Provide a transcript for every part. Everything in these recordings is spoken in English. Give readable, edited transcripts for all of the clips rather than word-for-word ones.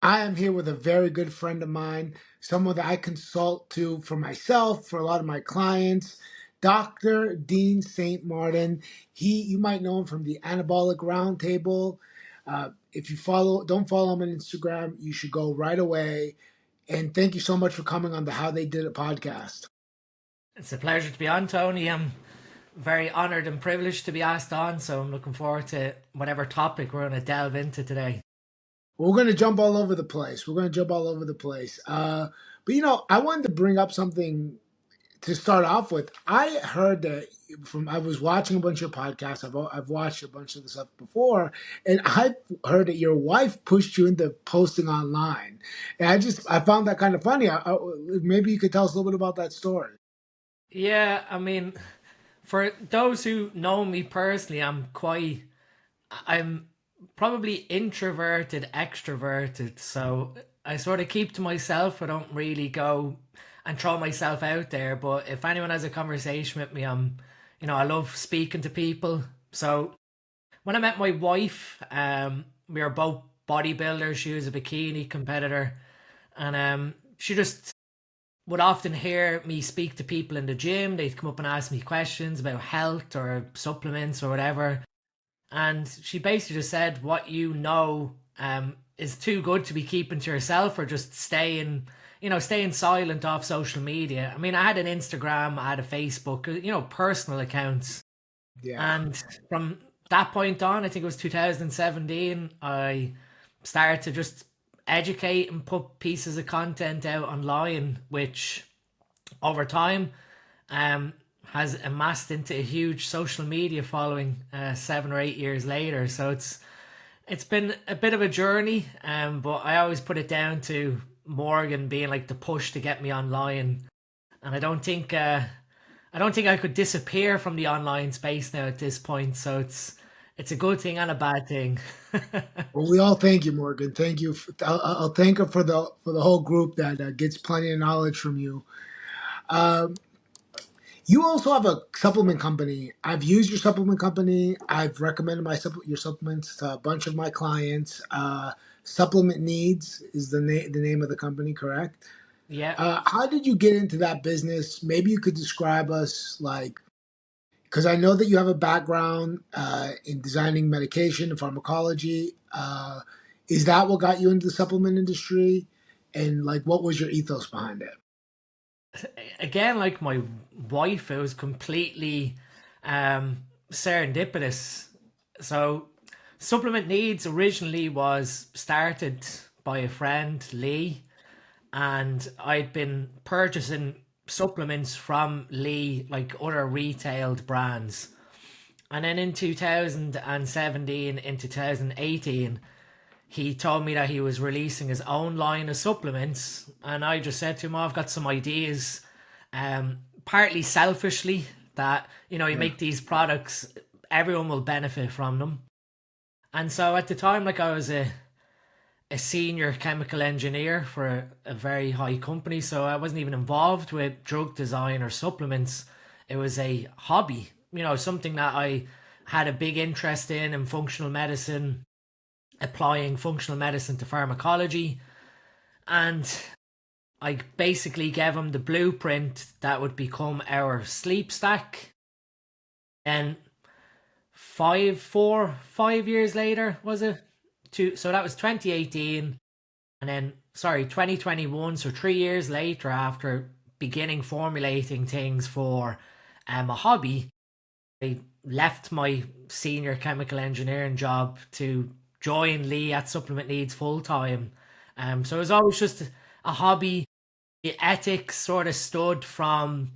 I am here with a very good friend of mine, someone that I consult to for myself, for a lot of my clients, Dr. Dean St. Martin. You might know him from the Anabolic Roundtable. If you don't follow him on Instagram, you should go right away. And thank you so much for coming on the How They Did It podcast. It's a pleasure to be on, Tony. I'm very honoured and privileged to be asked on, so I'm looking forward to whatever topic we're going to delve into today. We're going to jump all over the place. But I wanted to bring up something to start off with. I heard that I was watching a bunch of podcasts. I've watched a bunch of the stuff before, and I heard that your wife pushed you into posting online. And I found that kind of funny. Maybe you could tell us a little bit about that story. Yeah, I mean, for those who know me personally, I'm probably introverted, extroverted, so I sort of keep to myself. I don't really go and throw myself out there, but if anyone has a conversation with me, I love speaking to people. So when I met my wife, we were both bodybuilders. She was a bikini competitor, and she just would often hear me speak to people in the gym. They'd come up and ask me questions about health or supplements or whatever. And she basically just said, what is too good to be keeping to yourself, or just staying silent off social media. I mean, I had an Instagram, I had a Facebook, personal accounts. Yeah. And from that point on, I think it was 2017, I started to just educate and put pieces of content out online, which over time has amassed into a huge social media following 7 or 8 years later. So it's been a bit of a journey, but I always put it down to Morgan being like the push to get me online, and I don't think I could disappear from the online space now at this point. So it's a good thing and a bad thing. Well, we all thank you, Morgan. Thank you. I'll thank her for the whole group that gets plenty of knowledge from you. Um, You also have a supplement company. I've used your supplement company. I've recommended your supplements to a bunch of my clients. Supplement Needs is the name of the company, correct? Yeah. How did you get into that business? Maybe you could describe us, like, because I know that you have a background in designing medication and pharmacology. Is that what got you into the supplement industry? And like, what was your ethos behind it? Again, like my wife, it was completely serendipitous. So, Supplement Needs originally was started by a friend, Lee, and I'd been purchasing supplements from Lee, like other retailed brands. And then in 2017, in 2018, he told me that he was releasing his own line of supplements, and I just said to him, "Oh, I've got some ideas." Partly selfishly, that you Yeah. make these products, everyone will benefit from them. And so at the time, like, I was a senior chemical engineer for a very high company, so I wasn't even involved with drug design or supplements. It was a hobby, something that I had a big interest in functional medicine, applying functional medicine to pharmacology. And I basically gave him the blueprint that would become our sleep stack. And 5 years later, was it? So that was 2018. And then, sorry, 2021. So 3 years later, after beginning formulating things for a hobby, I left my senior chemical engineering job to join Lee at Supplement Needs full time. So it was always just a hobby. The ethics sort of stood from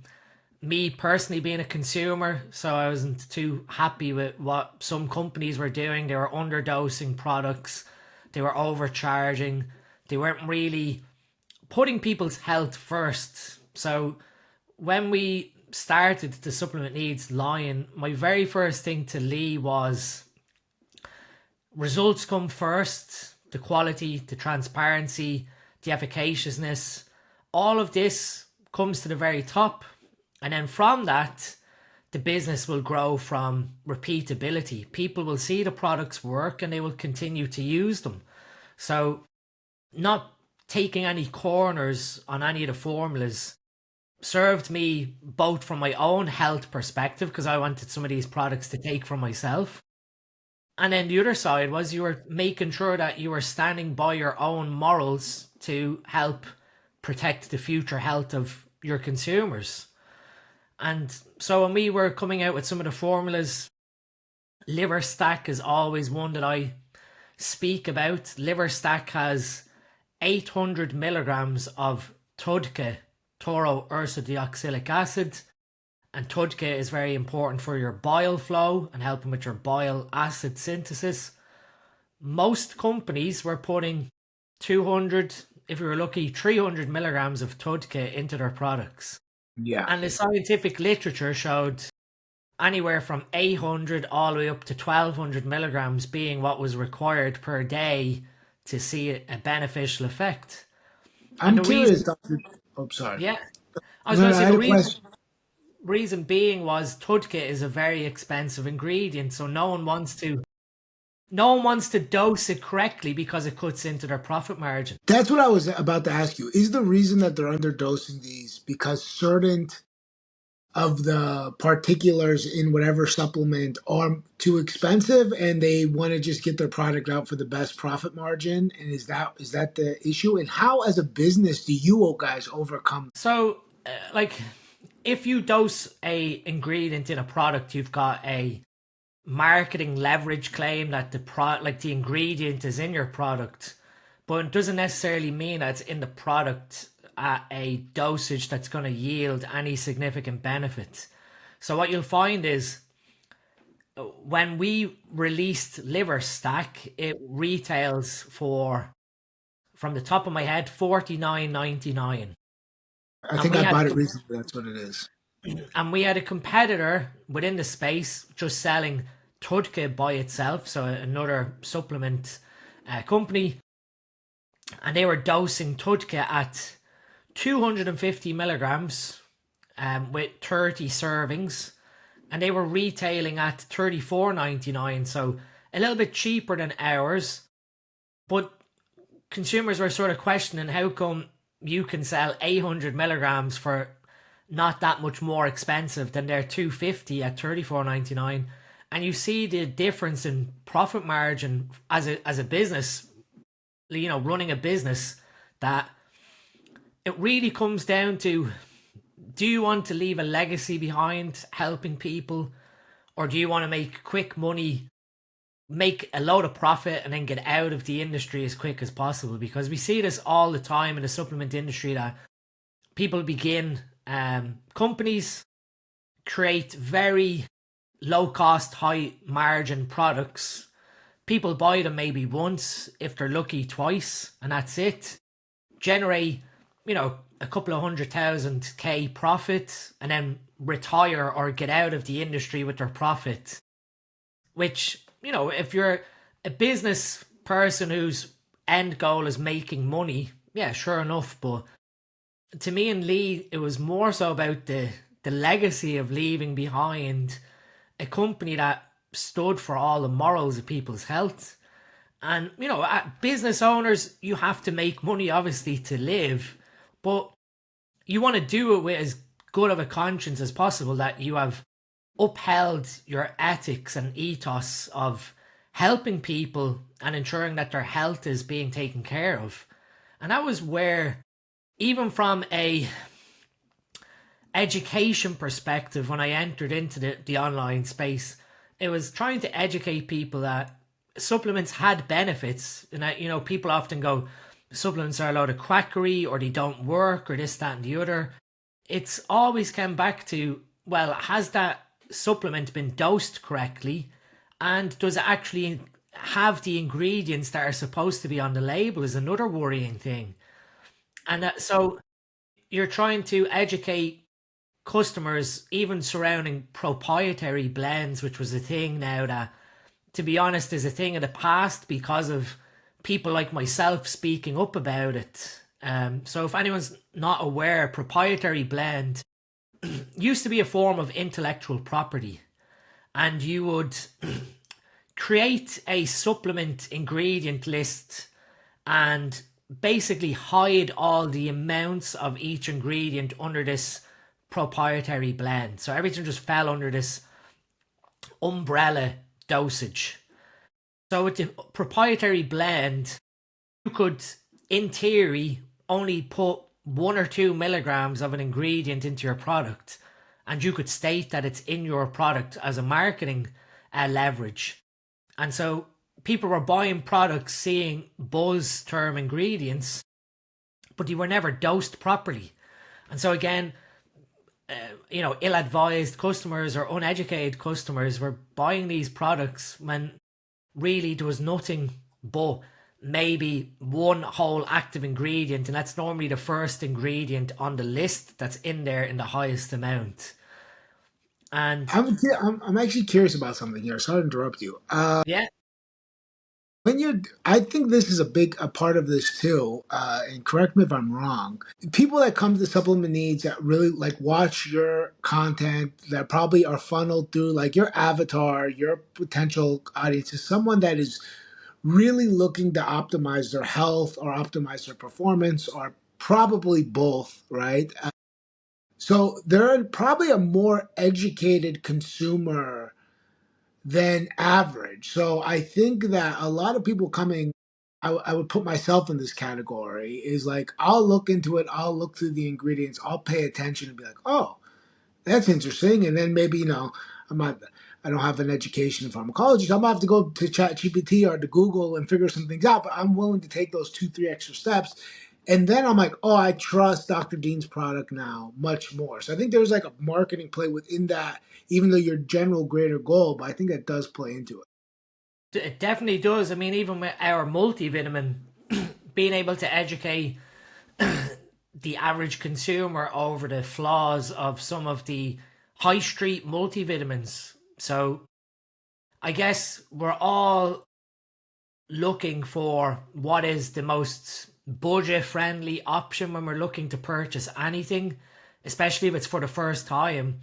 me personally being a consumer, so I wasn't too happy with what some companies were doing. They were underdosing products, they were overcharging, they weren't really putting people's health first. So when we started the Supplement Needs line, my very first thing to Lee was results come first, the quality, the transparency, the efficaciousness. All of this comes to the very top. And then from that, the business will grow from repeatability. People will see the products work and they will continue to use them. So not taking any corners on any of the formulas served me both from my own health perspective because I wanted some of these products to take for myself. And then the other side was you were making sure that you were standing by your own morals to help protect the future health of your consumers. And so when we were coming out with some of the formulas, Liver Stack is always one that I speak about. Liver Stack has 800 milligrams of TUDCA, tauroursodeoxylic acid, and TUDCA is very important for your bile flow and helping with your bile acid synthesis. Most companies were putting 200, if you were lucky, 300 milligrams of TUDCA into their products. Yeah. And the scientific literature showed anywhere from 800 all the way up to 1200 milligrams being what was required per day to see a beneficial effect. And I'm the curious, reason, Doctor. Oh, sorry. yeah, I was No, going no, to I say the had a reason question. reason being was TUDCA is a very expensive ingredient, so no one wants to dose it correctly because it cuts into their profit margin. That's what I was about to ask you. Is the reason that they're underdosing these because certain of the particulars in whatever supplement are too expensive and they want to just get their product out for the best profit margin? And is that the issue? And how as a business do you guys overcome? So, like, if you dose a ingredient in a product, you've got a marketing leverage claim that like the ingredient is in your product, but it doesn't necessarily mean that it's in the product at a dosage that's going to yield any significant benefit. So what you'll find is when we released Liver Stack, it retails for, from the top of my head, 49.99, I and think we I had bought it recently. That's what it is. a competitor within the space just selling Tudka by itself, so another supplement company, and they were dosing Tudka at 250 milligrams with 30 servings, and they were retailing at 34.99, so a little bit cheaper than ours. But consumers were sort of questioning how come you can sell 800 milligrams for not that much more expensive than their 250 at 34.99, and you see the difference in profit margin as a business, running a business, that it really comes down to, do you want to leave a legacy behind helping people, or do you want to make quick money, make a load of profit, and then get out of the industry as quick as possible? Because we see this all the time in the supplement industry, that people begin companies create very low cost, high margin products. People buy them maybe once, if they're lucky twice, and that's it. Generate, a couple of 100,000 K profit, and then retire or get out of the industry with their profit. Which, if you're a business person whose end goal is making money, yeah, sure enough. But to me and Lee, it was more so about the legacy of leaving behind a company that stood for all the morals of people's health. And, business owners, you have to make money, obviously, to live, but you want to do it with as good of a conscience as possible, that you have upheld your ethics and ethos of helping people and ensuring that their health is being taken care of. And that was where, even from a education perspective, when I entered into the online space, it was trying to educate people that supplements had benefits, and that, people often go, supplements are a load of quackery, or they don't work, or this, that, and the other. It's always come back to, well, has that supplement been dosed correctly, and does it actually have the ingredients that are supposed to be on the label, is another worrying thing. And so you're trying to educate customers, even surrounding proprietary blends, which was a thing now that, to be honest, is a thing of the past because of people like myself speaking up about it. So if anyone's not aware, proprietary blend used to be a form of intellectual property, and you would create a supplement ingredient list and basically hide all the amounts of each ingredient under this proprietary blend. So everything just fell under this umbrella dosage. So with the proprietary blend, you could, in theory, only put 1 or 2 milligrams of an ingredient into your product, and you could state that it's in your product as a marketing leverage. And so people were buying products seeing buzz term ingredients, but they were never dosed properly. And so again, ill-advised customers or uneducated customers were buying these products when really there was nothing but maybe one whole active ingredient, and that's normally the first ingredient on the list that's in there in the highest amount. And I'm actually curious about something here. Sorry to interrupt you. yeah, When you're, I think this is a part of this too. And correct me if I'm wrong. People that come to supplement needs that really like watch your content that probably are funneled through like your avatar, your potential audience is someone that is really looking to optimize their health or optimize their performance or probably both, right? So they're probably a more educated consumer than average. So I think that a lot of people coming, I would put myself in this category, is like, I'll look into it, I'll look through the ingredients, I'll pay attention and be like, oh, that's interesting. And then maybe, I'm not, I don't have an education in pharmacology, so I'm gonna have to go to ChatGPT or to Google and figure some things out. But I'm willing to take those 2, 3 extra steps. And then I'm like, oh, I trust Dr. Dean's product now much more. So I think there's like a marketing play within that, even though your general greater goal, but I think that does play into it. it definitely does. I mean, even with our multivitamin, being able to educate the average consumer over the flaws of some of the high street multivitamins. So I guess we're all looking for what is the most budget friendly option when we're looking to purchase anything, especially if it's for the first time.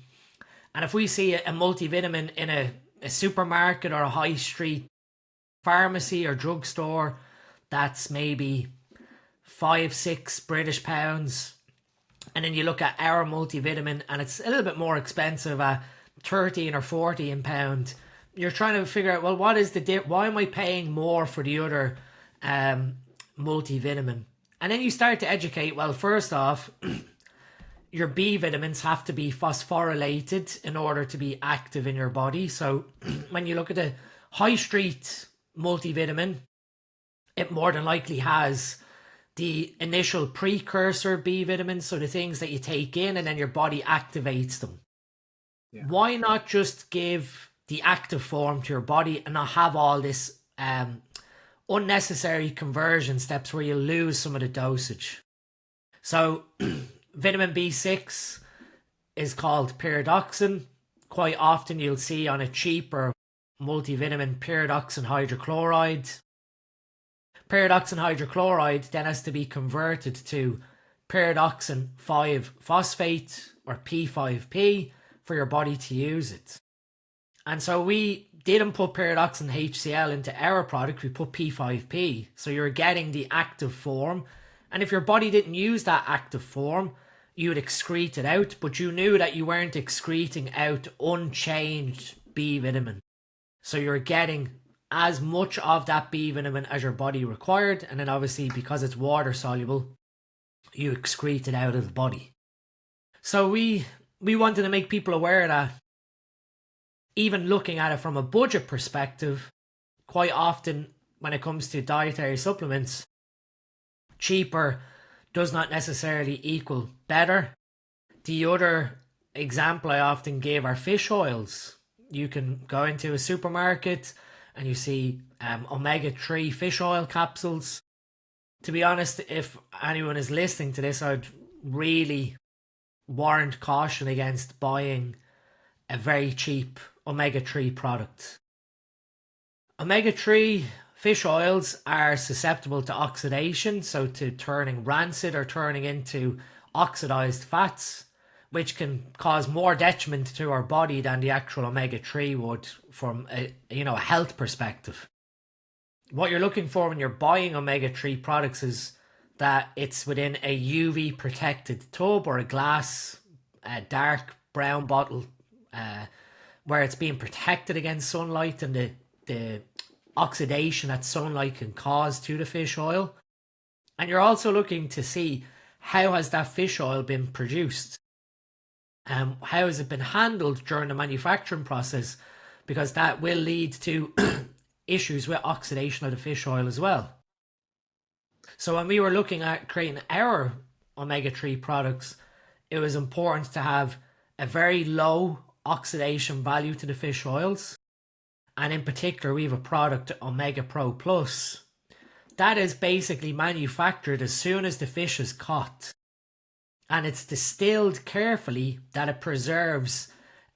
And if we see a multivitamin in a supermarket or a high street pharmacy or drugstore that's maybe 5, 6 British pounds, and then you look at our multivitamin and it's a little bit more expensive at 13 or 14 pound, you're trying to figure out, well, what is the why am I paying more for the other multivitamin? And then you start to educate, well, first off, your B vitamins have to be phosphorylated in order to be active in your body. So when you look at a high street multivitamin, it more than likely has the initial precursor B vitamins, so the things that you take in and then your body activates them. Yeah. Why not just give the active form to your body and not have all this unnecessary conversion steps where you lose some of the dosage? So vitamin B6 is called pyridoxine. Quite often you'll see on a cheaper multivitamin pyridoxine hydrochloride. Pyridoxine hydrochloride then has to be converted to pyridoxine 5-phosphate or P5P for your body to use it. And so we didn't put pyridoxine HCl into our product, we put P5P. So you're getting the active form. And if your body didn't use that active form, you would excrete it out, but you knew that you weren't excreting out unchanged B vitamin. So you're getting as much of that B vitamin as your body required, and then obviously because it's water soluble, you excrete it out of the body. So we wanted to make people aware that even looking at it from a budget perspective, quite often when it comes to dietary supplements, cheaper does not necessarily equal better. The other example I often give are fish oils. You can go into a supermarket and you see omega-3 fish oil capsules. To be honest, if anyone is listening to this, I'd really warrant caution against buying a very cheap omega-3 product. Omega-3 fish oils are susceptible to oxidation, so to turning rancid or turning into oxidized fats, which can cause more detriment to our body than the actual omega-3 would from a health perspective. What you're looking for when you're buying omega-3 products is that it's within a UV protected tub or a glass, a dark brown bottle, uh, where it's being protected against sunlight and the oxidation that sunlight can cause to the fish oil. And you're also looking to see how has that fish oil been produced, how has it been handled during the manufacturing process, because that will lead to issues with oxidation of the fish oil as well. So when we were looking at creating our omega-3 products, it was important to have a very low oxidation value to the fish oils. And in particular, we have a product, Omega Pro Plus, that is basically manufactured as soon as the fish is caught. And it's distilled carefully that it preserves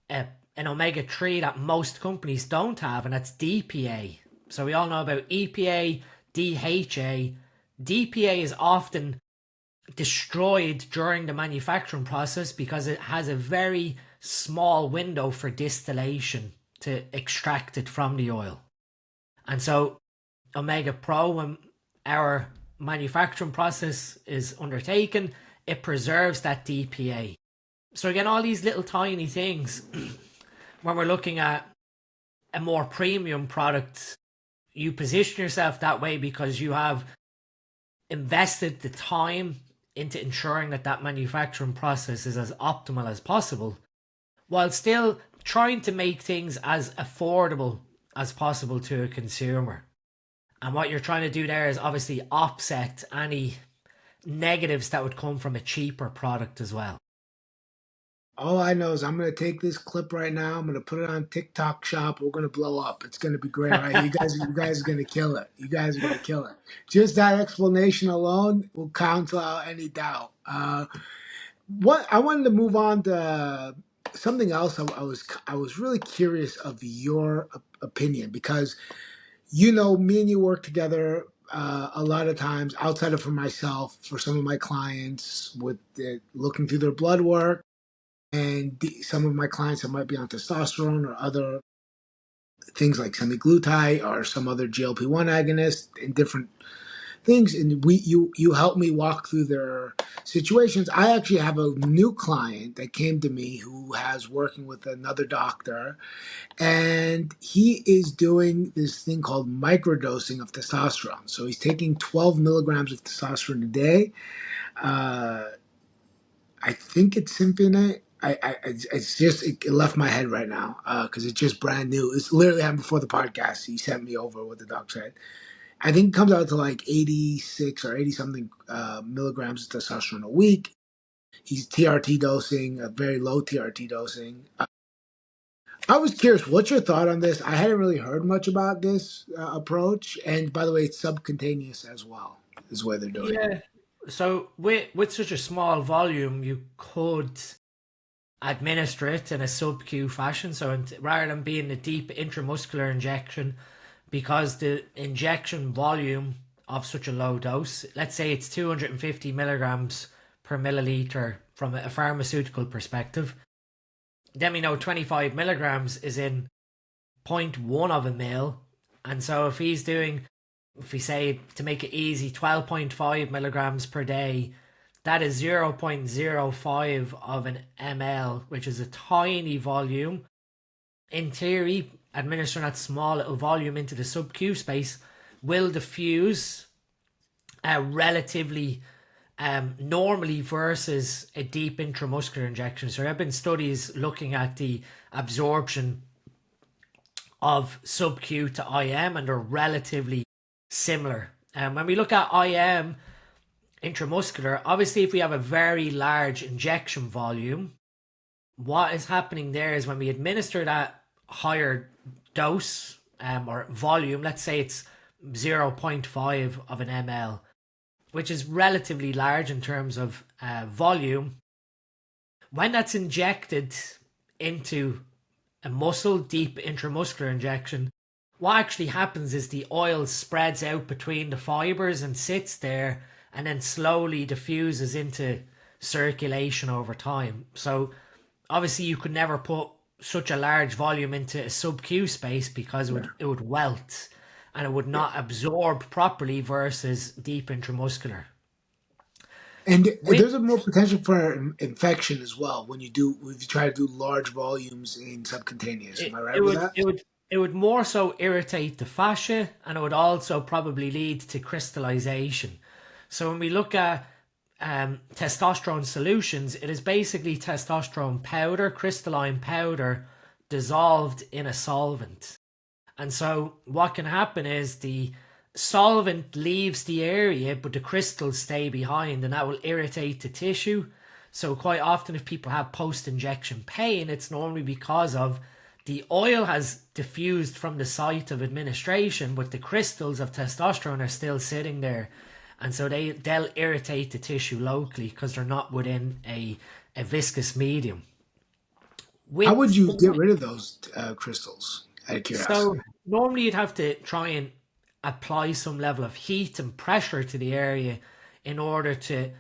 an omega 3 that most companies don't have, and that's DPA. So we all know about EPA, DHA. DPA is often destroyed during the manufacturing process because it has a very small window for distillation to extract it from the oil. And so Omega Pro, when our manufacturing process is undertaken, it preserves that DPA. So again, all these little tiny things, when we're looking at a more premium product, you position yourself that way because you have invested the time into ensuring that that manufacturing process is as optimal as possible, while still trying to make things as affordable as possible to a consumer. And what you're trying to do there is obviously offset any negatives that would come from a cheaper product as well. All I know is I'm gonna take this clip right now. I'm gonna put it on TikTok Shop. We're gonna blow up. It's gonna be great, right? You guys are gonna kill it. You guys are gonna kill it. Just that explanation alone will cancel out any doubt. What I wanted to move on to something else. I was really curious of your opinion because me and you work together a lot of times outside of for myself for some of my clients with looking through their blood work and some of my clients that might be on testosterone or other things like semaglutide or some other GLP-1 agonist and different things, and you help me walk through their situations. I actually have a new client that came to me who has working with another doctor, and he is doing this thing called microdosing of testosterone. So he's taking 12 milligrams of testosterone a day. uh, I think it's Symphonite. It's just it left my head right now because it's just brand new. It's literally happened before the podcast. He sent me over what the doc said. I think it comes out to like 86 or 80 something milligrams of testosterone a week. He's TRT dosing, a very low TRT dosing. I was curious, what's your thought on this? I hadn't really heard much about this approach. And by the way, it's subcutaneous as well, is where they're doing it. Yeah. So with such a small volume, you could administer it in a sub-Q fashion. So rather than being a deep intramuscular injection, because the injection volume of such a low dose, let's say it's 250 milligrams per milliliter from a pharmaceutical perspective, then we know 25 milligrams is in zero point 0.1 of a mil. And so if we say to make it easy, 12.5 milligrams per day, that is 0.05 of an ml, which is a tiny volume. In theory, administering that small little volume into the sub-Q space will diffuse relatively normally versus a deep intramuscular injection. So there have been studies looking at the absorption of sub-Q to IM, and they're relatively similar. And when we look at IM, intramuscular, obviously if we have a very large injection volume, what is happening there is when we administer that higher dose or volume, let's say it's 0.5 of an ml, which is relatively large in terms of volume, when that's injected into a muscle, deep intramuscular injection, what actually happens is the oil spreads out between the fibers and sits there and then slowly diffuses into circulation over time. So obviously you could never put such a large volume into a sub-Q space because it would welt and it would not absorb properly versus deep intramuscular. And With there's a more potential for infection as well when you try to do large volumes in subcutaneous. Am it, I right it with would that? it would it would more so irritate the fascia, and it would also probably lead to crystallization. So when we look at testosterone solutions, it is basically testosterone powder, crystalline powder, dissolved in a solvent. And so what can happen is the solvent leaves the area, but the crystals stay behind, and that will irritate the tissue. So quite often, if people have post-injection pain, it's normally because of the oil has diffused from the site of administration, but the crystals of testosterone are still sitting there, and so they'll irritate the tissue locally because they're not within a viscous medium. How would With you the get rid of those crystals? Out of So curiosity. normally you'd have to try and apply some level of heat and pressure to the area in order to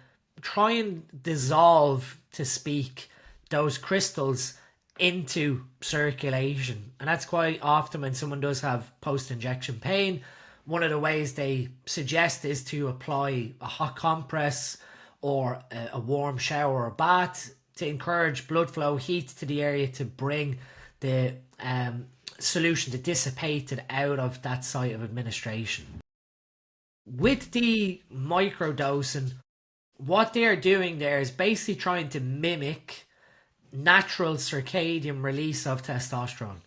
try and dissolve, to speak, those crystals into circulation. And that's quite often when someone does have post injection pain. One of the ways they suggest is to apply a hot compress or a warm shower or bath to encourage blood flow, heat to the area to bring the solution to dissipate it out of that site of administration. With the microdosing, what they are doing there is basically trying to mimic natural circadian release of testosterone.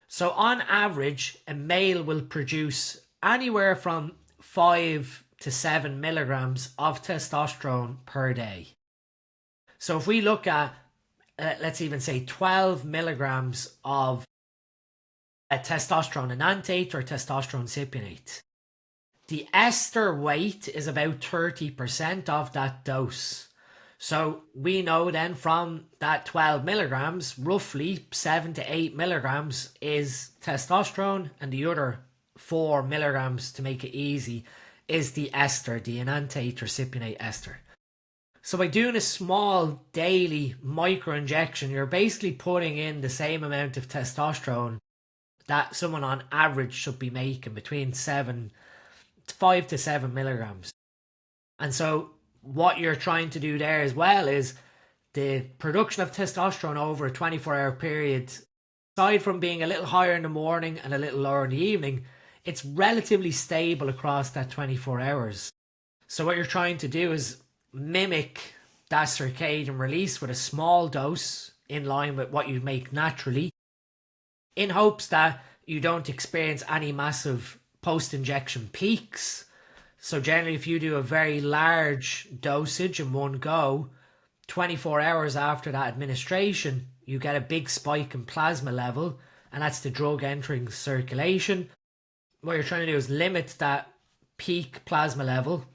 So, on average, a male will produce anywhere from 5 to 7 milligrams of testosterone per day. So, if we look at, let's even say 12 milligrams of testosterone enanthate or testosterone cypionate, the ester weight is about 30% of that dose. So we know then from that 12 milligrams, roughly 7 to 8 milligrams is testosterone, and the other 4 milligrams, to make it easy, is the ester, the enanthate or cypionate ester. So by doing a small daily micro injection, you're basically putting in the same amount of testosterone that someone on average should be making, between 5 to 7 milligrams. And so what you're trying to do there as well is the production of testosterone over a 24-hour period, aside from being a little higher in the morning and a little lower in the evening, it's relatively stable across that 24 hours. So what you're trying to do is mimic that circadian release with a small dose in line with what you make naturally, in hopes that you don't experience any massive post-injection peaks. So generally, if you do a very large dosage in one go, 24 hours after that administration, you get a big spike in plasma level, and that's the drug entering circulation. What you're trying to do is limit that peak plasma level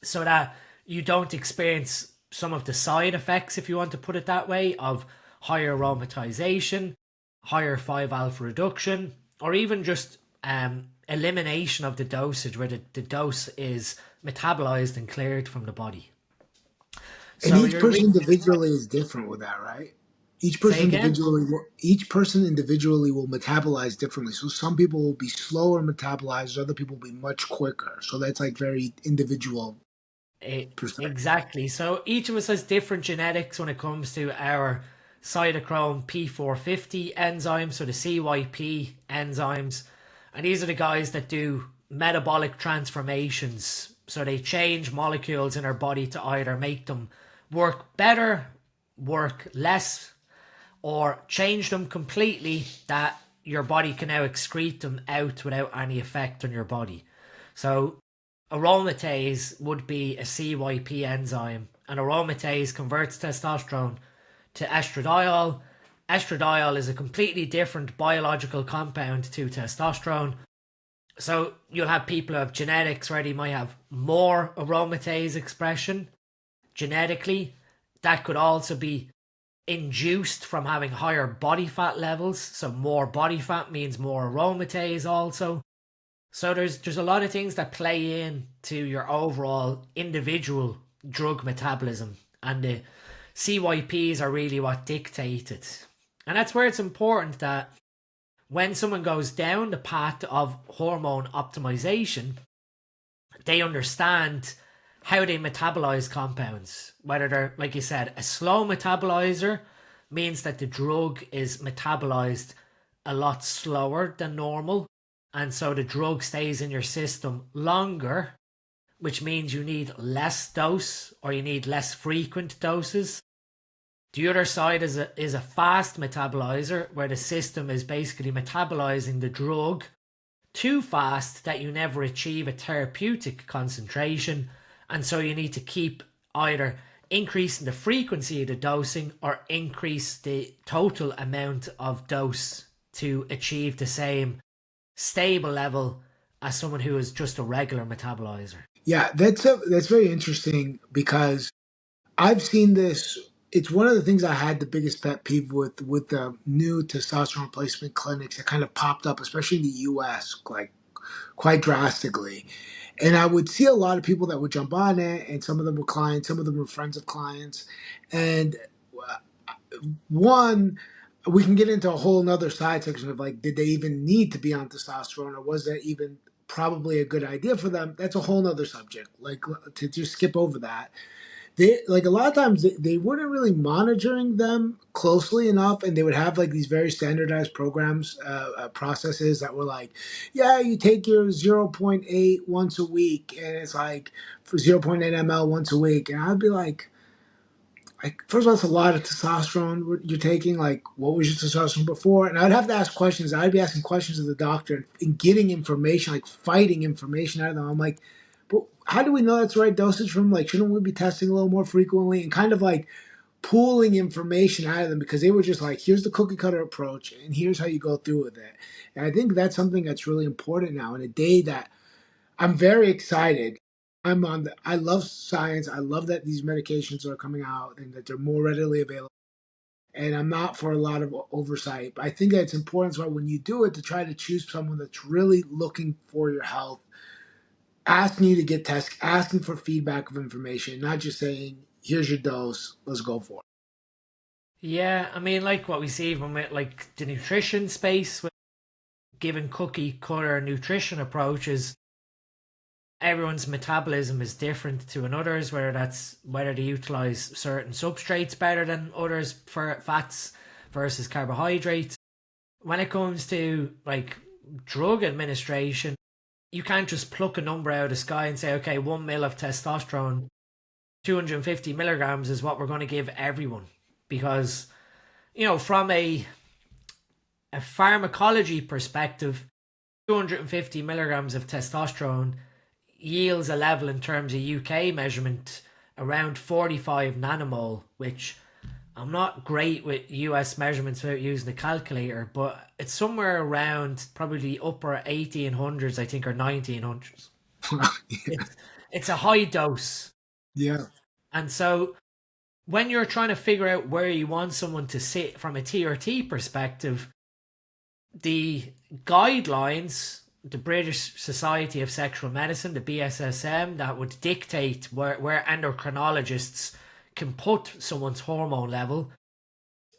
so that you don't experience some of the side effects, if you want to put it that way, of higher aromatization, higher 5-alpha reduction, or even just elimination of the dosage where the dose is metabolized and cleared from the body. And So you're each person individually is different with that, right? say again. Each person individually will metabolize differently. So some people will be slower metabolized, other people will be much quicker. So that's like very individual perspective. Exactly. So each of us has different genetics when it comes to our cytochrome P450 enzymes, so the CYP enzymes. And these are the guys that do metabolic transformations. So they change molecules in our body to either make them work better, work less, or change them completely that your body can now excrete them out without any effect on your body. So aromatase would be a CYP enzyme, and aromatase converts testosterone to estradiol. Estradiol is a completely different biological compound to testosterone. So you'll have people who have genetics where they might have more aromatase expression genetically. That could also be induced from having higher body fat levels. So more body fat means more aromatase also. So there's a lot of things that play in to your overall individual drug metabolism, and the CYPs are really what dictate it. And that's where it's important that when someone goes down the path of hormone optimization, they understand how they metabolize compounds. Whether they're, like you said, a slow metabolizer means that the drug is metabolized a lot slower than normal. And so the drug stays in your system longer, which means you need less dose or you need less frequent doses. The other side is a fast metabolizer where the system is basically metabolizing the drug too fast that you never achieve a therapeutic concentration, and so you need to keep either increasing the frequency of the dosing or increase the total amount of dose to achieve the same stable level as someone who is just a regular metabolizer. Yeah, that's very interesting because I've seen this. It's one of the things I had the biggest pet peeve with the new testosterone replacement clinics that kind of popped up, especially in the U.S. like quite drastically. And I would see a lot of people that would jump on it, and some of them were clients, some of them were friends of clients. And one, we can get into a whole nother side section of like, did they even need to be on testosterone, or was that even probably a good idea for them? That's a whole nother subject. Like to just skip over that, they like a lot of times they weren't really monitoring them closely enough, and they would have like these very standardized programs, processes that were like, yeah, you take your zero point 0.8 once a week, and it's like for zero point 0.8 ml once a week, and I'd be like, first of all, it's a lot of testosterone you're taking. Like, what was your testosterone before? And I'd have to ask questions. I'd be asking questions of the doctor and getting information, like fighting information out of them. I'm like, but how do we know that's the right dosage from? Like, shouldn't we be testing a little more frequently and kind of like pooling information out of them, because they were just like, here's the cookie cutter approach and here's how you go through with it. And I think that's something that's really important now in a day that I'm very excited. I love science. I love that these medications are coming out and that they're more readily available. And I'm not for a lot of oversight. But I think that it's important as well when you do it to try to choose someone that's really looking for your health, asking you to get tests, asking for feedback of information, not just saying, here's your dose, let's go for it. Yeah, I mean, like what we see even with like the nutrition space, with giving cookie cutter nutrition approaches, everyone's metabolism is different to another's, whether they utilize certain substrates better than others for fats versus carbohydrates. When it comes to like drug administration, you can't just pluck a number out of the sky and say, okay, 1 mil of testosterone, 250 milligrams is what we're going to give everyone. Because, from a pharmacology perspective, 250 milligrams of testosterone yields a level in terms of UK measurement around 45 nanomole, which I'm not great with US measurements without using a calculator, but it's somewhere around probably the upper 1800s, I think, or 1900s. It's, it's a high dose. Yeah. And so when you're trying to figure out where you want someone to sit from a TRT perspective, the guidelines, the British Society of Sexual Medicine, the BSSM, that would dictate where endocrinologists can put someone's hormone level,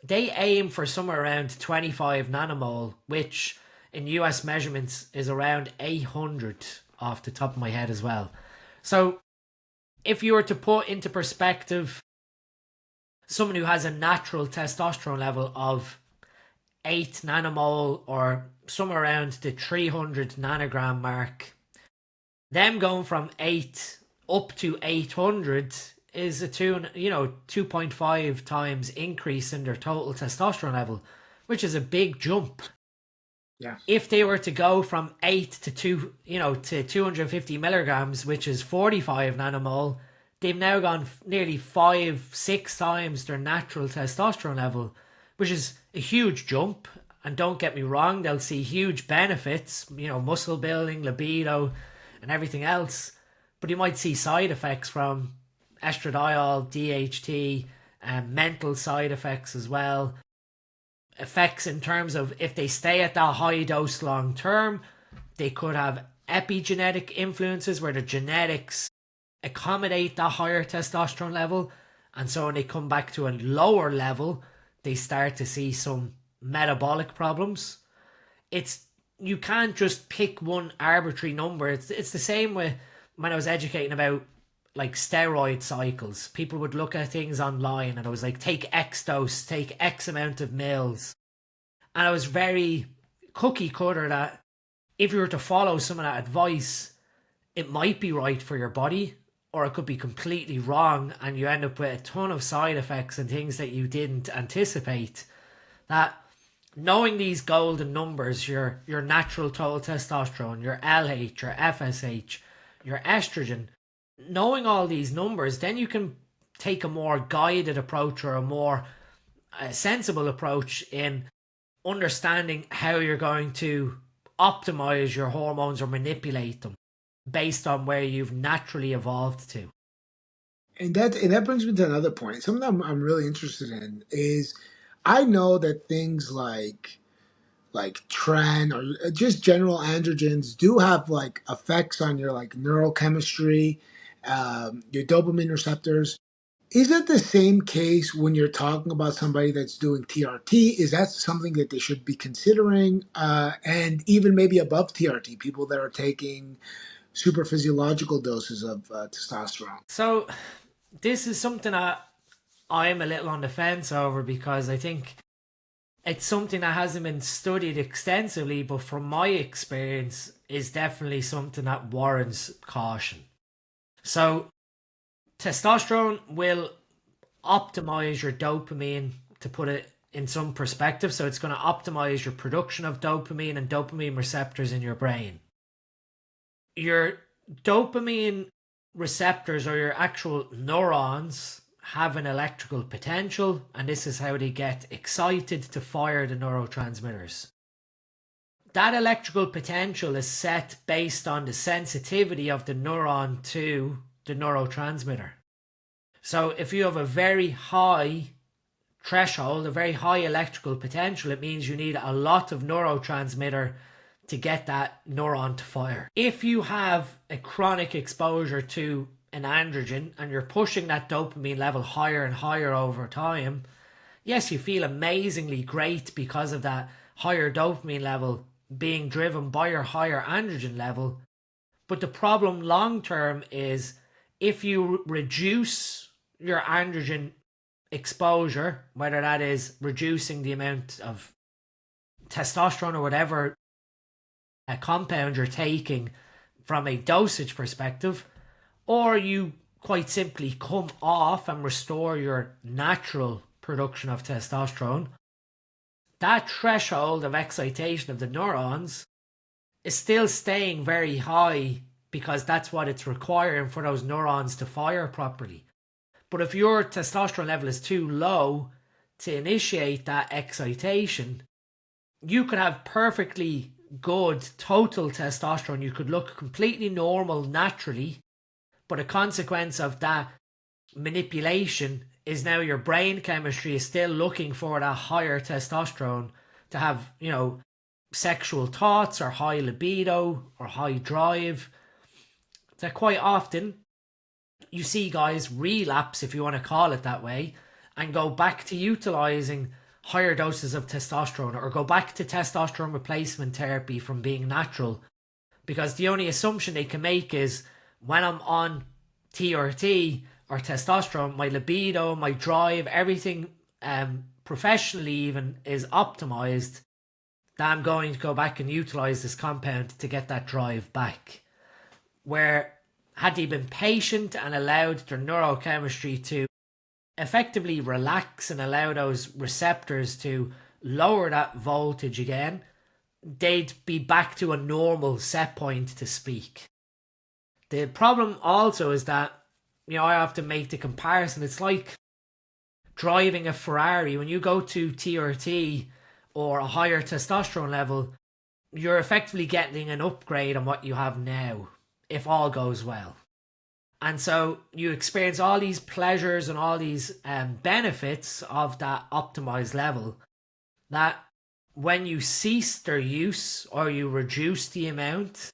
they aim for somewhere around 25 nanomole, which in US measurements is around 800 off the top of my head as well. So if you were to put into perspective someone who has a natural testosterone level of 8 nanomole or somewhere around the 300 nanogram mark, them going from 8 up to 800 is a 2.5 times increase in their total testosterone level, which is a big jump. Yeah. If they were to go from 8 to 250 milligrams, which is 45 nanomole, they've now gone nearly 5-6 times their natural testosterone level, which is a huge jump. And don't get me wrong, they'll see huge benefits, muscle building, libido, and everything else. But you might see side effects from estradiol, DHT, and mental side effects as well. Effects in terms of if they stay at that high dose long term, they could have epigenetic influences where the genetics accommodate that higher testosterone level. And so when they come back to a lower level, they start to see some metabolic problems. You can't just pick one arbitrary number. It's the same with when I was educating about like steroid cycles. People would look at things online and it was like, take X dose, take X amount of mils. And I was very cookie cutter that if you were to follow some of that advice, it might be right for your body, or it could be completely wrong, and you end up with a ton of side effects and things that you didn't anticipate. That knowing these golden numbers, your natural total testosterone, your LH, your FSH, your estrogen, knowing all these numbers, then you can take a more guided approach or a more sensible approach in understanding how you're going to optimize your hormones or manipulate them based on where you've naturally evolved to. And that brings me to another point. Something I'm really interested in is I know that things like tren or just general androgens do have like effects on your like neurochemistry, your dopamine receptors. Is it the same case when you're talking about somebody that's doing TRT? Is that something that they should be considering? And even maybe above TRT, people that are taking super physiological doses of testosterone. So, this is something that I'm a little on the fence over because I think it's something that hasn't been studied extensively, but from my experience, is definitely something that warrants caution. So, testosterone will optimize your dopamine, to put it in some perspective. So it's going to optimize your production of dopamine and dopamine receptors in your brain. Your dopamine receptors, or your actual neurons, have an electrical potential, and this is how they get excited to fire the neurotransmitters. That electrical potential is set based on the sensitivity of the neuron to the neurotransmitter. So if you have a very high threshold, a very high electrical potential, it means you need a lot of neurotransmitter to get that neuron to fire. If you have a chronic exposure to an androgen and you're pushing that dopamine level higher and higher over time, yes, you feel amazingly great because of that higher dopamine level being driven by your higher androgen level. But the problem long term is if you reduce your androgen exposure, whether that is reducing the amount of testosterone or whatever a compound you're taking from a dosage perspective, or you quite simply come off and restore your natural production of testosterone, that threshold of excitation of the neurons is still staying very high because that's what it's requiring for those neurons to fire properly. But if your testosterone level is too low to initiate that excitation, you could have perfectly good total testosterone. You could look completely normal naturally, but a consequence of that manipulation is now your brain chemistry is still looking for that higher testosterone to have, sexual thoughts or high libido or high drive. That quite often you see guys relapse, if you want to call it that way, and go back to utilizing higher doses of testosterone or go back to testosterone replacement therapy from being natural, because the only assumption they can make is when I'm on TRT or testosterone, my libido, my drive, everything professionally even is optimized, that I'm going to go back and utilize this compound to get that drive back. Where had they been patient and allowed their neurochemistry to effectively relax and allow those receptors to lower that voltage again, they'd be back to a normal set point to speak. The problem also is that, I have to make the comparison. It's like driving a Ferrari. When you go to TRT or a higher testosterone level, you're effectively getting an upgrade on what you have now, if all goes well. And so you experience all these pleasures and all these benefits of that optimized level, that when you cease their use or you reduce the amount,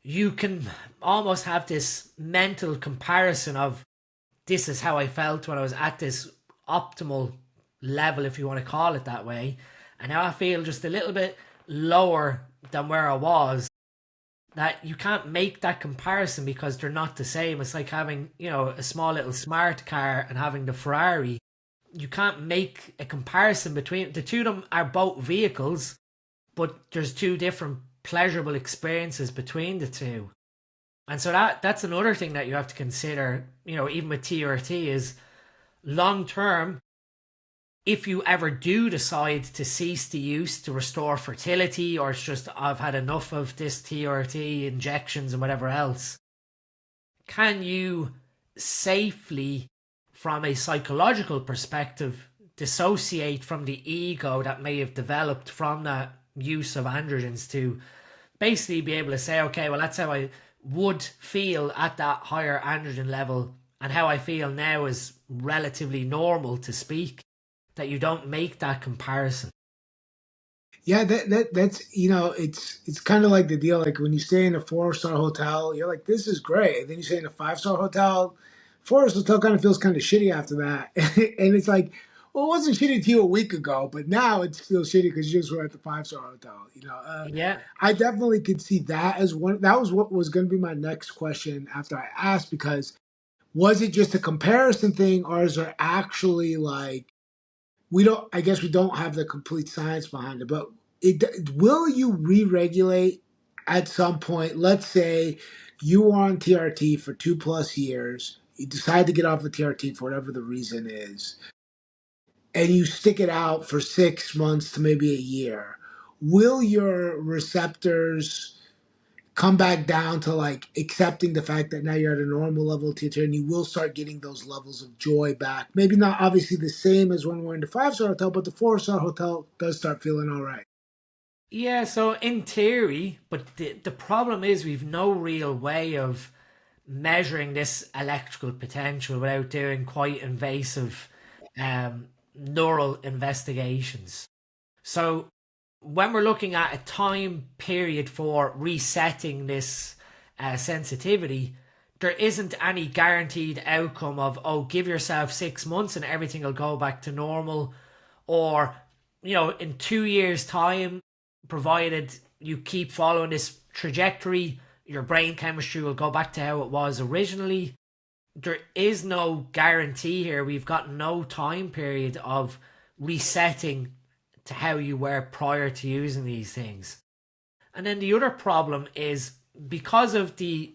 you can almost have this mental comparison of, this is how I felt when I was at this optimal level, if you want to call it that way, and now I feel just a little bit lower than where I was. that you can't make that comparison because they're not the same. It's like having, a small little smart car and having the Ferrari. You can't make a comparison between the two of them are both vehicles, but there's two different pleasurable experiences between the two. And so that's another thing that you have to consider, even with TRT is long term, if you ever do decide to cease the use to restore fertility, or it's just I've had enough of this TRT injections and whatever else, can you safely, from a psychological perspective, dissociate from the ego that may have developed from that use of androgens to basically be able to say, okay, well, that's how I would feel at that higher androgen level, and how I feel now is relatively normal to speak, that you don't make that comparison. Yeah, that's it's kind of like the deal. Like when you stay in a 4-star hotel, you're like, this is great. And then you stay in a 5-star hotel, 4-star hotel kind of feels kind of shitty after that. And it's like, well, it wasn't shitty to you a week ago, but now it feels shitty because you just were at the 5-star hotel. Yeah. I definitely could see that as one. That was what was going to be my next question after I asked, because was it just a comparison thing, or is there actually like we don't I guess we don't have the complete science behind it, but will you re-regulate at some point? Let's say you are on TRT for 2+ years, you decide to get off of TRT for whatever the reason is, and you stick it out for 6 months to maybe a year. Will your receptors come back down to like accepting the fact that now you're at a normal level of THR, and you will start getting those levels of joy back? Maybe not obviously the same as when we're in the 5-star hotel, but the 4-star hotel does start feeling all right. Yeah, so in theory, but the problem is we've no real way of measuring this electrical potential without doing quite invasive neural investigations. So when we're looking at a time period for resetting this sensitivity, there isn't any guaranteed outcome of, oh, give yourself 6 months and everything will go back to normal, or, in 2 years' time, provided you keep following this trajectory, your brain chemistry will go back to how it was originally. There is no guarantee here. We've got no time period of resetting to how you were prior to using these things. And then the other problem is because of the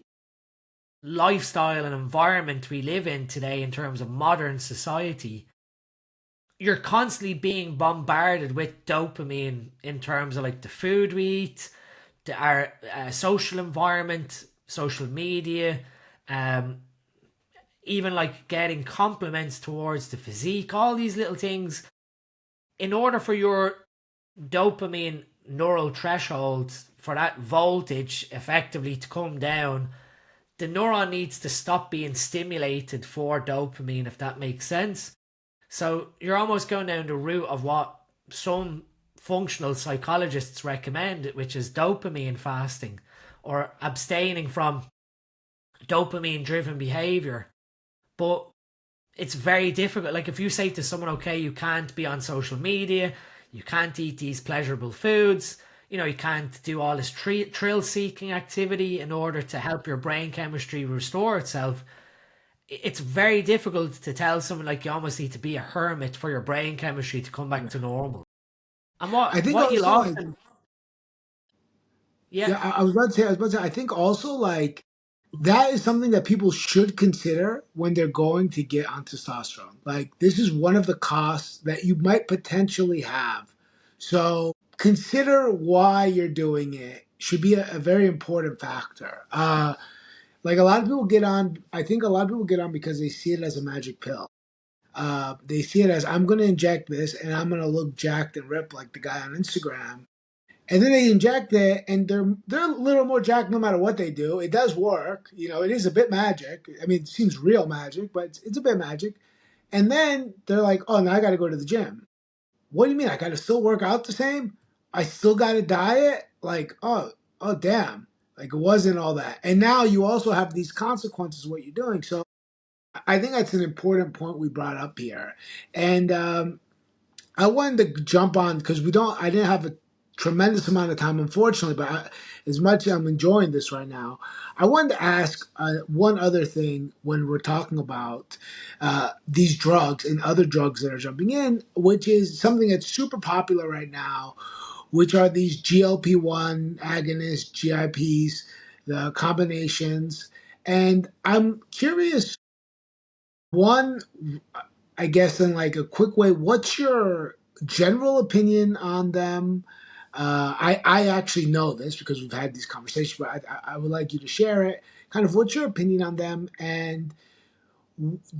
lifestyle and environment we live in today in terms of modern society, you're constantly being bombarded with dopamine in terms of like the food we eat, our social environment, social media, um, even like getting compliments towards the physique, all these little things. In order for your dopamine neural threshold, for that voltage effectively to come down, the neuron needs to stop being stimulated for dopamine, if that makes sense. So you're almost going down the route of what some functional psychologists recommend, which is dopamine fasting or abstaining from dopamine driven behavior. But it's very difficult. Like if you say to someone, okay, you can't be on social media, you can't eat these pleasurable foods, you can't do all this thrill seeking activity in order to help your brain chemistry restore itself. It's very difficult to tell someone like you almost need to be a hermit for your brain chemistry to come back Yeah. to normal. And I think what you'll also like, often, yeah, yeah, I was about to say, I think also like that is something that people should consider when they're going to get on testosterone. Like this is one of the costs that you might potentially have. So consider why you're doing it should be a very important factor. Like a lot of people get on, I think a lot of people get on because they see it as a magic pill. They see it as I'm going to inject this and I'm going to look jacked and ripped like the guy on Instagram. And then they inject it, and they're a little more jacked no matter what they do. It does work, it is a bit magic. I mean, it seems real magic, but it's a bit magic. And then they're like, "Oh, now I got to go to the gym." What do you mean? I got to still work out the same? I still got to diet? Like, oh, damn! Like it wasn't all that. And now you also have these consequences of what you're doing. So I think that's an important point we brought up here. And I wanted to jump on because we don't. I didn't have a tremendous amount of time, unfortunately. But as much as I'm enjoying this right now, I wanted to ask one other thing when we're talking about these drugs and other drugs that are jumping in, which is something that's super popular right now, which are these GLP-1 agonists, GIPs, the combinations. And I'm curious, one, I guess in like a quick way, what's your general opinion on them? I actually know this because we've had these conversations, but I would like you to share it. Kind of what's your opinion on them, and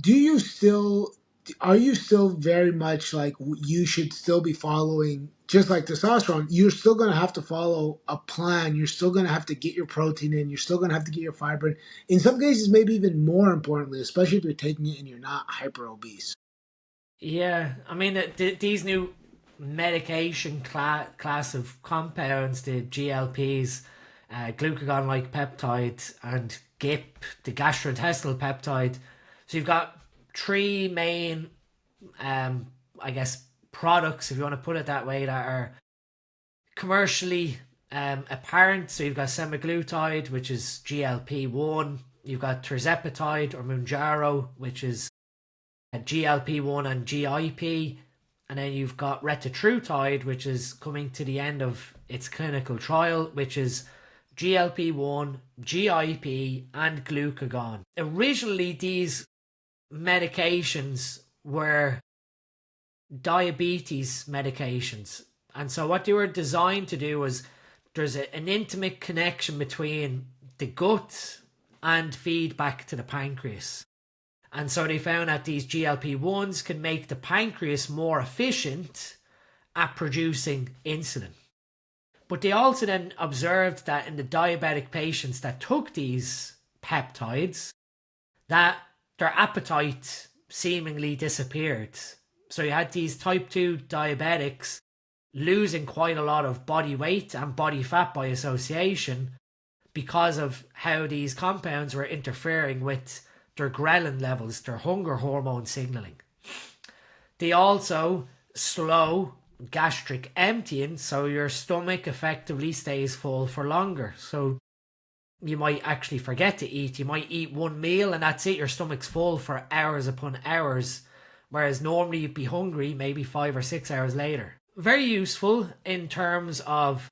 do you still are you still very much like you should still be following just like testosterone? You're still going to have to follow a plan. You're still going to have to get your protein in. You're still going to have to get your fiber in. In some cases, maybe even more importantly, especially if you're taking it and you're not hyper obese. Yeah, I mean, these new medication class of compounds, the GLPs, glucagon-like peptide, and GIP, the gastrointestinal peptide. So you've got three main, I guess, products, if you want to put it that way, that are commercially apparent. So you've got semaglutide, which is GLP-1. You've got tirzepatide or Mounjaro, which is GLP-1 and GIP, and then you've got retatrutide, which is coming to the end of its clinical trial, which is GLP-1, GIP, and glucagon. Originally, these medications were diabetes medications, and so what they were designed to do was there's an intimate connection between the gut and feedback to the pancreas. And so they found that these GLP-1s can make the pancreas more efficient at producing insulin. But they also then observed that in the diabetic patients that took these peptides, that their appetite seemingly disappeared. So you had these type 2 diabetics losing quite a lot of body weight and body fat by association because of how these compounds were interfering with their ghrelin levels, their hunger hormone signaling. They also slow gastric emptying, so your stomach effectively stays full for longer. So you might actually forget to eat. You might eat one meal and that's it. Your stomach's full for hours upon hours, whereas normally you'd be hungry maybe 5 or 6 hours later. Very useful in terms of,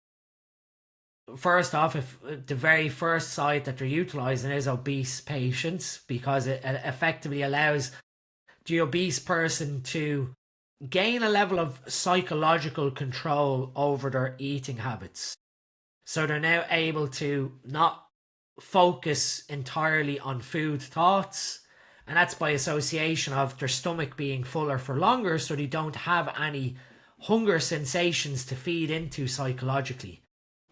first off, if the very first site that they're utilizing is obese patients, because it effectively allows the obese person to gain a level of psychological control over their eating habits. So they're now able to not focus entirely on food thoughts, and that's by association of their stomach being fuller for longer, so they don't have any hunger sensations to feed into psychologically.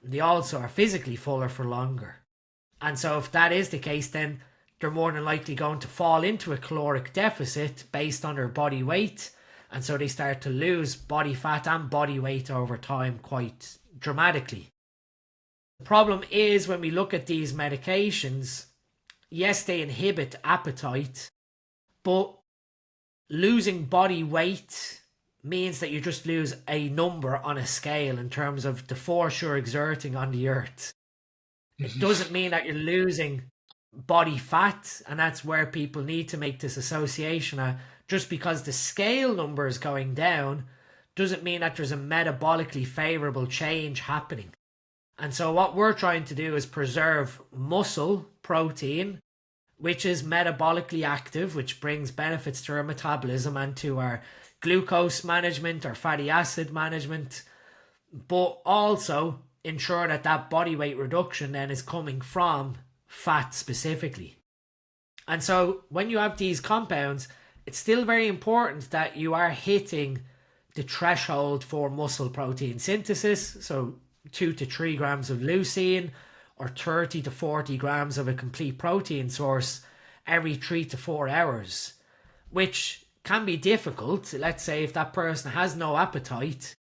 They also are physically fuller for longer. And so if that is the case, then they're more than likely going to fall into a caloric deficit based on their body weight. And so they start to lose body fat and body weight over time quite dramatically. The problem is when we look at these medications, yes, they inhibit appetite, but losing body weight means that you just lose a number on a scale in terms of the force you're exerting on the earth. It doesn't mean that you're losing body fat, and that's where people need to make this association. Just because the scale number is going down doesn't mean that there's a metabolically favorable change happening. And so what we're trying to do is preserve muscle protein, which is metabolically active, which brings benefits to our metabolism and to our glucose management or fatty acid management, but also ensure that that body weight reduction then is coming from fat specifically. And so when you have these compounds, it's still very important that you are hitting the threshold for muscle protein synthesis, so 2 to 3 grams of leucine or 30 to 40 grams of a complete protein source every 3 to 4 hours, which can be difficult. Let's say if that person has no appetite,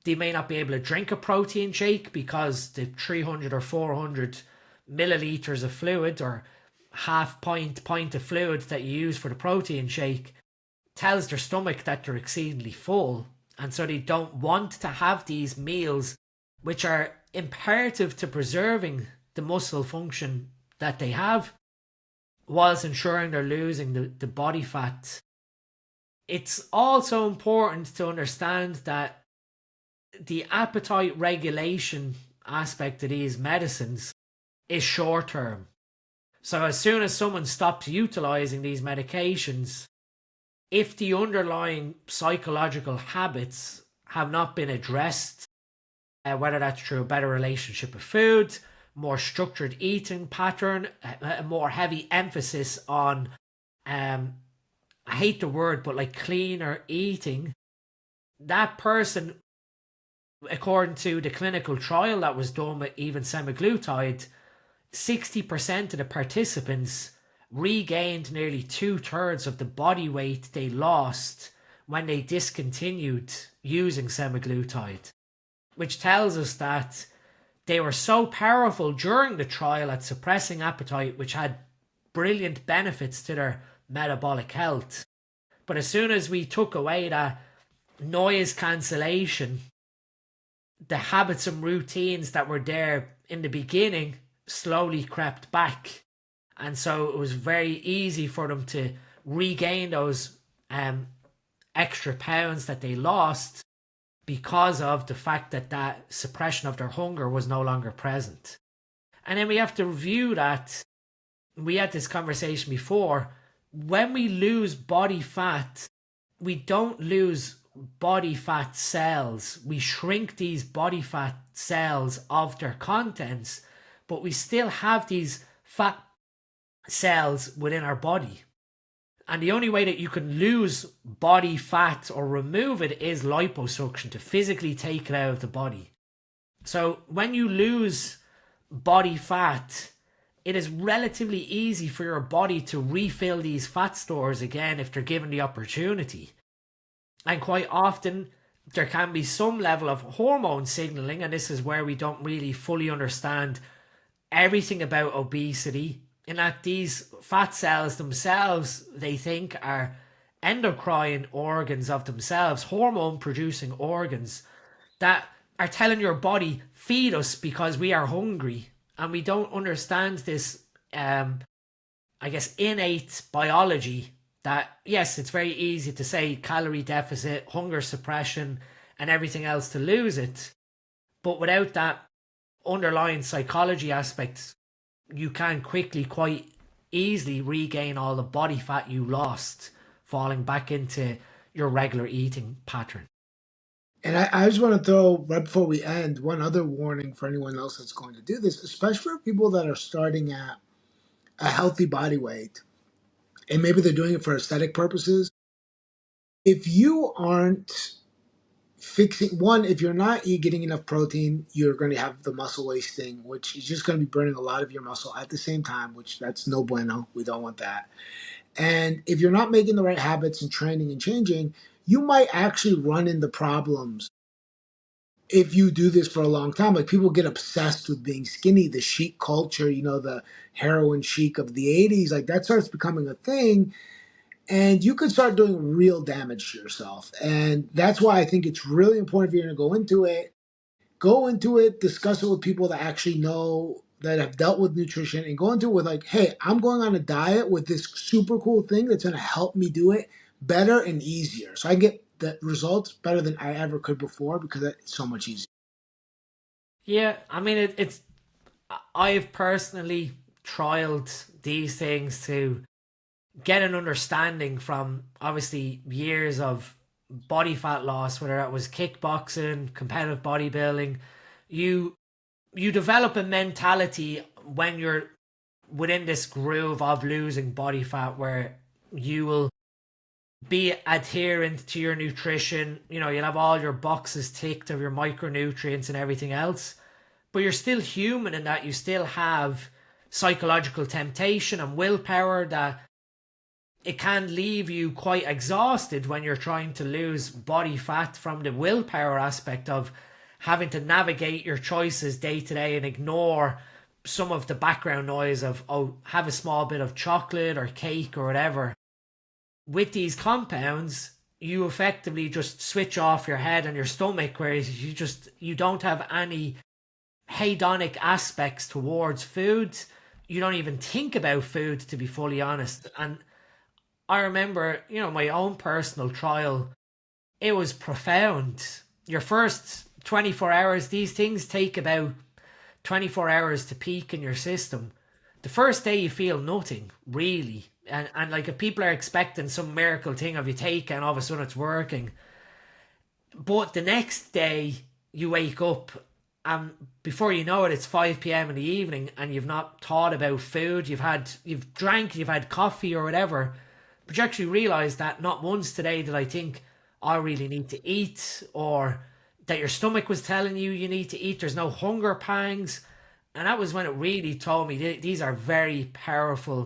they may not be able to drink a protein shake because the 300 or 400 milliliters of fluid or half pint of fluid that you use for the protein shake tells their stomach that they're exceedingly full, and so they don't want to have these meals which are imperative to preserving the muscle function that they have, whilst ensuring they're losing the body fat. It's also important to understand that the appetite regulation aspect of these medicines is short term. So as soon as someone stops utilizing these medications, if the underlying psychological habits have not been addressed, whether that's through a better relationship with food, more structured eating pattern, a more heavy emphasis on, I hate the word, but like cleaner eating, that person, according to the clinical trial that was done with even semaglutide, 60% of the participants regained nearly 2/3 of the body weight they lost when they discontinued using semaglutide, which tells us that they were so powerful during the trial at suppressing appetite, which had brilliant benefits to their metabolic health. But as soon as we took away that noise cancellation, the habits and routines that were there in the beginning slowly crept back. And so it was very easy for them to regain those extra pounds that they lost because of the fact that that suppression of their hunger was no longer present. And then we have to review that. We had this conversation before. When we lose body fat, we don't lose body fat cells. We shrink these body fat cells of their contents, but we still have these fat cells within our body. And the only way that you can lose body fat or remove it is liposuction, to physically take it out of the body. So when you lose body fat, it is relatively easy for your body to refill these fat stores again if they're given the opportunity. And quite often there can be some level of hormone signaling, and this is where we don't really fully understand everything about obesity, in that these fat cells themselves, they think, are endocrine organs of themselves, hormone producing organs that are telling your body, feed us because we are hungry. And we don't understand this, I guess, innate biology that, yes, it's very easy to say calorie deficit, hunger suppression, and everything else to lose it. But without that underlying psychology aspect, you can quickly, quite easily regain all the body fat you lost, falling back into your regular eating pattern. And I just want to throw, right before we end, one other warning for anyone else that's going to do this, especially for people that are starting at a healthy body weight and maybe they're doing it for aesthetic purposes. If you aren't fixing, one, if you're not getting enough protein, you're going to have the muscle wasting, which is just going to be burning a lot of your muscle at the same time, which that's no bueno. We don't want that. And if you're not making the right habits and training and changing, you might actually run into problems if you do this for a long time. Like, people get obsessed with being skinny, the chic culture, the heroin chic of the 80s, like that starts becoming a thing, and you could start doing real damage to yourself. And that's why I think it's really important, if you're going to go into it, discuss it with people that actually know, that have dealt with nutrition, and go into it with, like, hey, I'm going on a diet with this super cool thing that's going to help me do it better and easier, so I get the results better than I ever could before, because it's so much easier. Yeah, I mean, it's. I've personally trialed these things to get an understanding from obviously years of body fat loss, whether that was kickboxing, competitive bodybuilding. You you develop a mentality when you're within this groove of losing body fat where you will be adherent to your nutrition. You'll have all your boxes ticked of your micronutrients and everything else, but you're still human in that you still have psychological temptation and willpower, that it can leave you quite exhausted when you're trying to lose body fat, from the willpower aspect of having to navigate your choices day to day and ignore some of the background noise of, oh, have a small bit of chocolate or cake or whatever. With these compounds, you effectively just switch off your head and your stomach, whereas you don't have any hedonic aspects towards food. You don't even think about food, to be fully honest. And I remember, my own personal trial, it was profound. Your first 24 hours, these things take about 24 hours to peak in your system. The first day you feel nothing, really. And like if people are expecting some miracle thing of you take and all of a sudden it's working. But the next day you wake up and before you know it, it's 5 p.m. in the evening and you've not thought about food. You've drank, you've had coffee or whatever. But you actually realize that not once today did I think I really need to eat, or that your stomach was telling you you need to eat. There's no hunger pangs. And that was when it really told me these are very powerful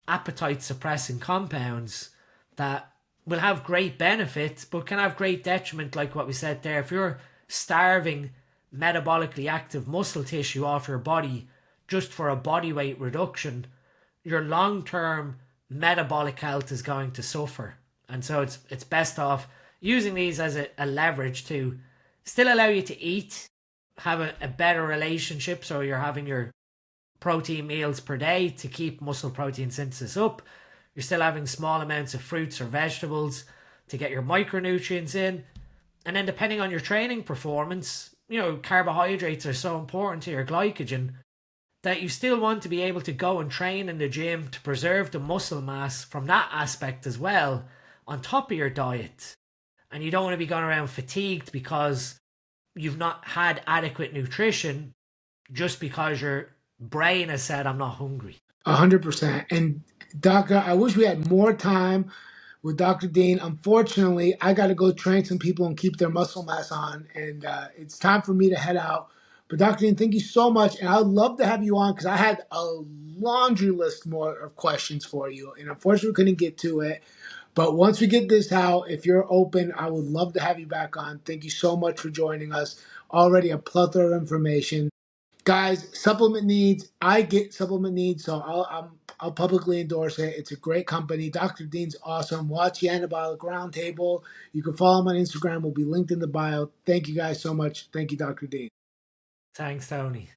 appetite suppressing compounds that will have great benefits but can have great detriment, like what we said there. If you're starving metabolically active muscle tissue off your body just for a body weight reduction, your long term metabolic health is going to suffer. And so it's best off using these as a leverage to still allow you to eat, have a better relationship. So you're having your protein meals per day to keep muscle protein synthesis up. You're still having small amounts of fruits or vegetables to get your micronutrients in. And then depending on your training performance, carbohydrates are so important to your glycogen that you still want to be able to go and train in the gym to preserve the muscle mass from that aspect as well on top of your diet. And you don't want to be going around fatigued because you've not had adequate nutrition just because your brain has said, I'm not hungry. 100%. And Doctor, I wish we had more time with Dr. Dean. Unfortunately, I got to go train some people and keep their muscle mass on, and it's time for me to head out. But Dr. Dean, thank you so much, and I'd love to have you on because I had a laundry list more of questions for you, and unfortunately, we couldn't get to it. But once we get this out, if you're open, I would love to have you back on. Thank you so much for joining us. Already a plethora of information. Guys, supplement needs. I get supplement needs, so I'll publicly endorse it. It's a great company. Dr. Dean's awesome. Watch the Anabolic Roundtable. You can follow him on Instagram. Will be linked in the bio. Thank you guys so much. Thank you, Dr. Dean. Thanks, Tony.